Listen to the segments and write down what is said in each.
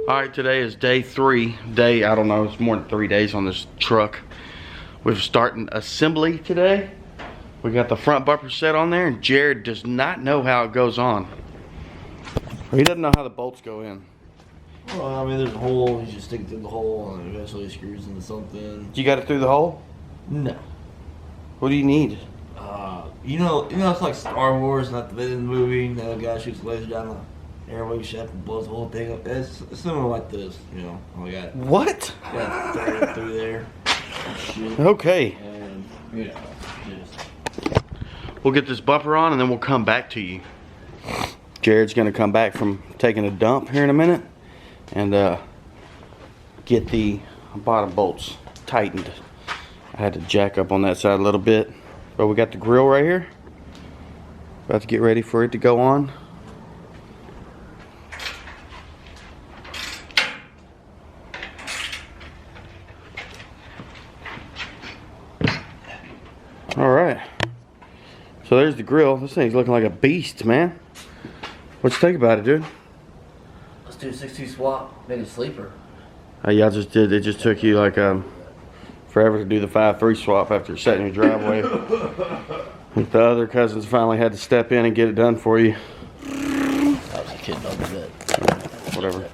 Alright, today is day 3. I don't know, it's more than 3 days on this truck. We're starting assembly today. We got the front bumper set on there, and Jared does not know how it goes on. He doesn't know how the bolts go in. Well, I mean, there's a hole, you just stick it through the hole, and eventually it screws into something. You got it through the hole? No. What do you need? You know, it's like Star Wars, not the bit in the movie. You know, the guy shoots laser down the airway shaft and blows the whole thing up. It's similar like this, you know. I got What? thread through there. Shit. Okay. And, you know, just... We'll get this bumper on and then we'll come back to you. Jared's gonna come back from taking a dump here in a minute and get the bottom bolts tightened. I had to jack up on that side a little bit, but we got the grill right here. About to get ready for it to go on. Alright, so there's the grill. This thing's looking like a beast, man. What you think about it, dude? Let's do a 6-2 swap, make a sleeper. Y'all just did, it just took you like forever to do the 5-3 swap after setting your driveway. The other cousins finally had to step in and get it done for you. I was a kid, don't do that. Whatever.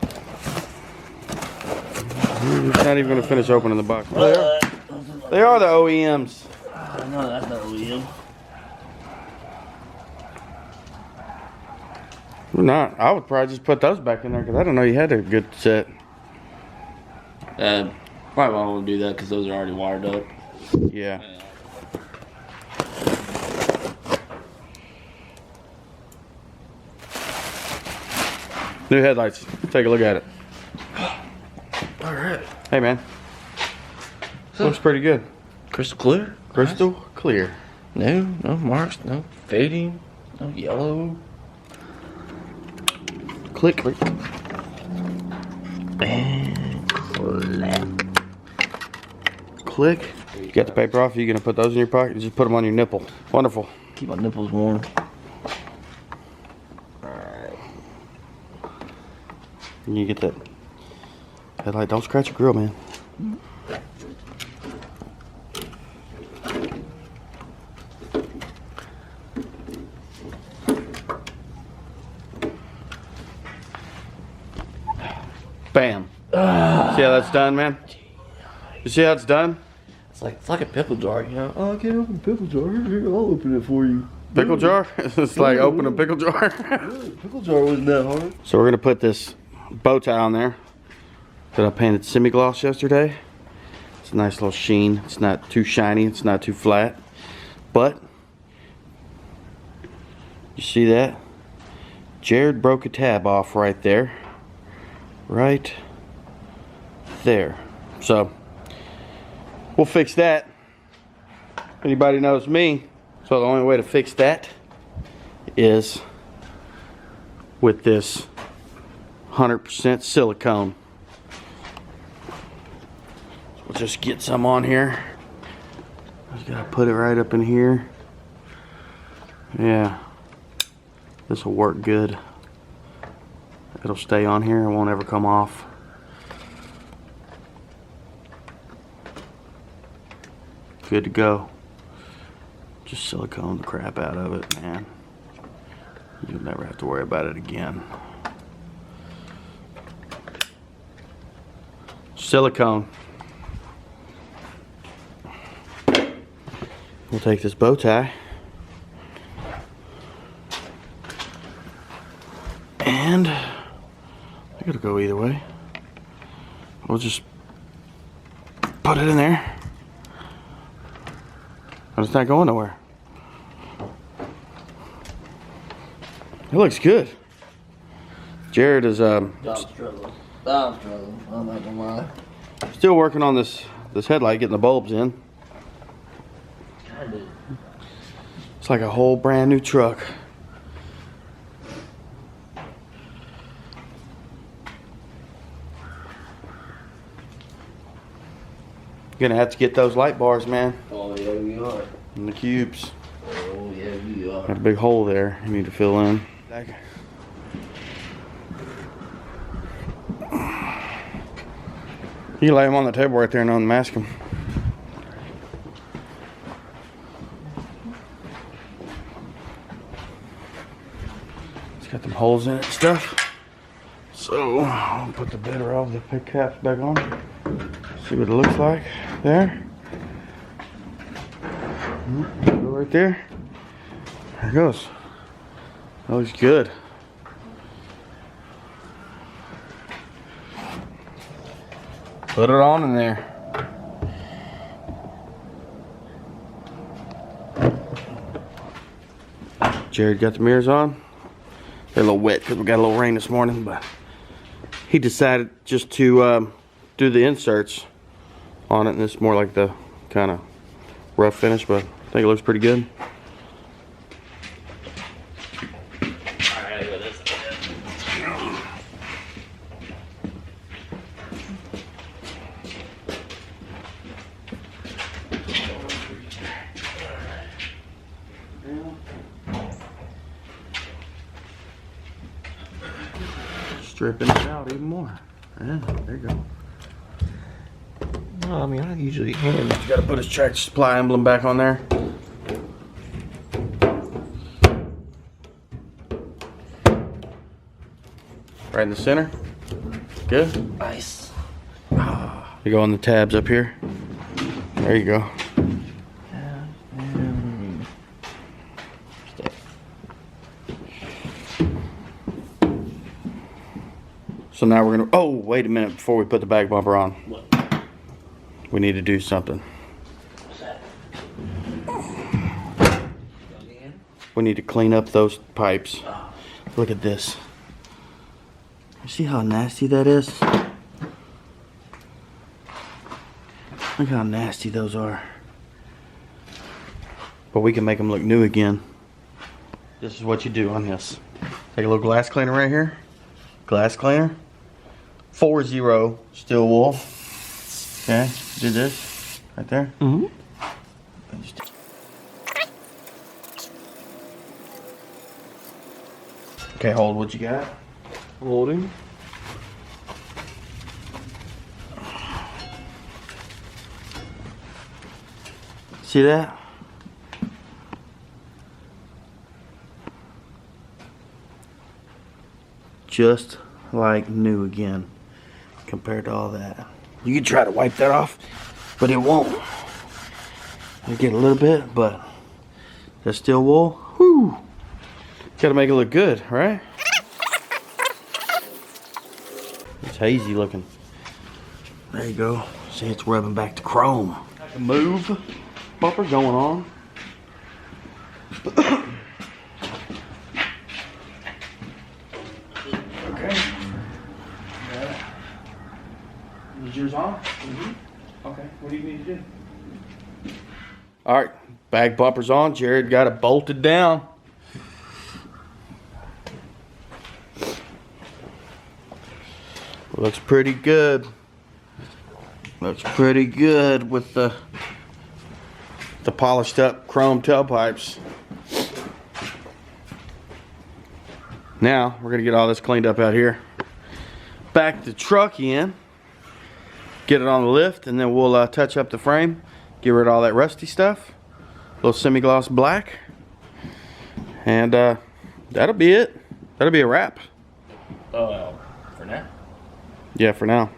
You're not even going to finish opening the box. They are the OEMs. No, that's not OEM. We're not. I would probably just put those back in there because I didn't know you had a good set. Probably won't do that because those are already wired up. Yeah. New headlights. Take a look at it. Alright. Hey, man. Looks pretty good. Crystal clear? Crystal clear. No marks, no fading, no yellow. Click. And clap. Click. You got the paper off? Are you going to put those in your pocket? Just put them on your nipple. Wonderful. Keep my nipples warm. Alright. You get that headlight. Don't scratch your grill, man. Bam. See how that's done, man? You see how it's done? It's like a pickle jar, you know? Oh, I can't open a pickle jar. Here, I'll open it for you. Pickle jar? It's like open a pickle jar. Pickle jar wasn't that hard. So we're gonna put this bow tie on there that I painted semi-gloss yesterday. It's a nice little sheen. It's not too shiny, it's not too flat. But you see that? Jared broke a tab off right there. Right there. So we'll fix that. Anybody knows me. So the only way to fix that is with this 100% silicone. So we'll just get some on here. Just gotta put it right up in here. Yeah, this will work good. It'll stay on here and won't ever come off. Good to go. Just silicone the crap out of it, man. You'll never have to worry about it again. Silicone. We'll take this bow tie and I gotta go either way. We'll just put it in there. And it's not going nowhere. It looks good. Jared is I'm struggling. I'm not gonna lie. still working on this headlight, getting the bulbs in. Kinda. It's like a whole brand new truck. You're gonna have to get those light bars, man. Oh yeah, we are. And the cubes. Oh yeah, we are. Got a big hole there you need to fill in. You can lay them on the table right there and unmask them. It's got them holes in it and stuff. So I'll put the bed rail of the pick caps back on. See what it looks like there. Go right there. There it goes. That looks good. Put it on in there. Jared got the mirrors on. They're a little wet because we got a little rain this morning, but he decided just to do the inserts on it, and it's more like the kind of rough finish, but I think it looks pretty good. Stripping it out even more. Yeah, there you go. No, I mean, I usually hand. He's got to put his Tractor Supply emblem back on there. Right in the center. Good. Nice. You go on the tabs up here. There you go. So now we're gonna, oh, wait a minute before we put the back bumper on. What? We need to do something. What's that? We need to clean up those pipes. Oh. Look at this. You see how nasty that is? Look how nasty those are. But we can make them look new again. This is what you do on this. Take a little glass cleaner right here. Glass cleaner. 4-0 steel wool. Okay, do this right there. Mm-hmm. Okay, hold what you got. Holding. See that? Just like new again compared to all that. You can try to wipe that off, but it won't. I get a little bit, but that steel wool, whoo! Gotta make it look good, right? It's hazy looking. There you go. See, it's rubbing back to chrome. Move bumper going on. Okay. Is yours on? Mm-hmm. Okay. What do you need to do? All right. Back bumper's on. Jared got it bolted down. Looks pretty good. Looks pretty good with the polished up chrome tailpipes. Now we're gonna get all this cleaned up out here. Back the truck in, get it on the lift, and then we'll touch up the frame, get rid of all that rusty stuff. A little semi-gloss black, and that'll be it. That'll be a wrap. For now. Yeah, for now.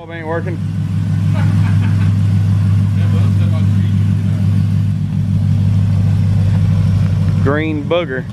Oh, ain't working. Green booger.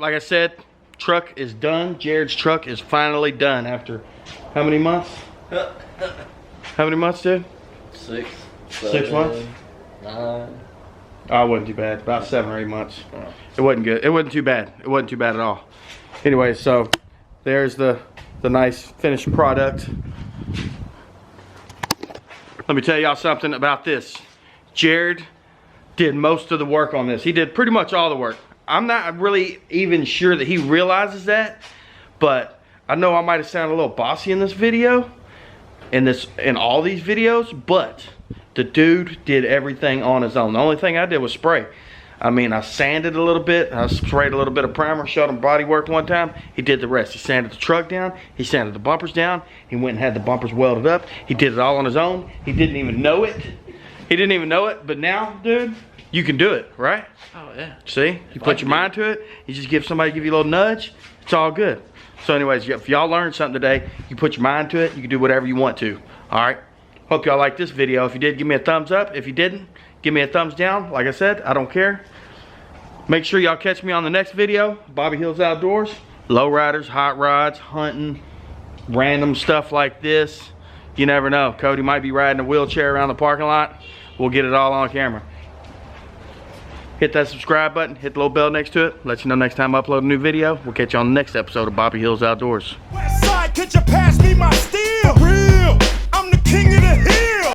like I said, truck is done. Jared's truck is finally done after how many months? How many months, dude? 6. 6 months? 9. Oh, it wasn't too bad. About 7 or 8 months. It wasn't good. It wasn't too bad. It wasn't too bad at all. Anyway, so there's the nice finished product. Let me tell y'all something about this. Jared did most of the work on this. He did pretty much all the work. I'm not really even sure that he realizes that, but I know I might have sounded a little bossy in this video, in all these videos, but the dude did everything on his own. The only thing I did was spray. I mean, I sanded a little bit, I sprayed a little bit of primer, showed him body work one time. He did the rest. He sanded the truck down, he sanded the bumpers down, he went and had the bumpers welded up. He did it all on his own. He didn't even know it. He didn't even know it, but now, dude, you can do it, right? Oh, yeah. See, you put your mind to it, you just give somebody, give you a little nudge, it's all good. So anyways, if y'all learned something today, you put your mind to it, you can do whatever you want to, all right? Hope y'all liked this video. If you did, give me a thumbs up. If you didn't, give me a thumbs down. Like I said, I don't care. Make sure y'all catch me on the next video, Bobby Hills Outdoors. Lowriders, hot rods, hunting, random stuff like this. You never know. Cody might be riding a wheelchair around the parking lot. We'll get it all on camera. Hit that subscribe button, hit the little bell next to it. Let you know next time I upload a new video. We'll catch you on the next episode of Bobby Hills Outdoors. West side, could you pass me my steel? For real, I'm the king of the hill.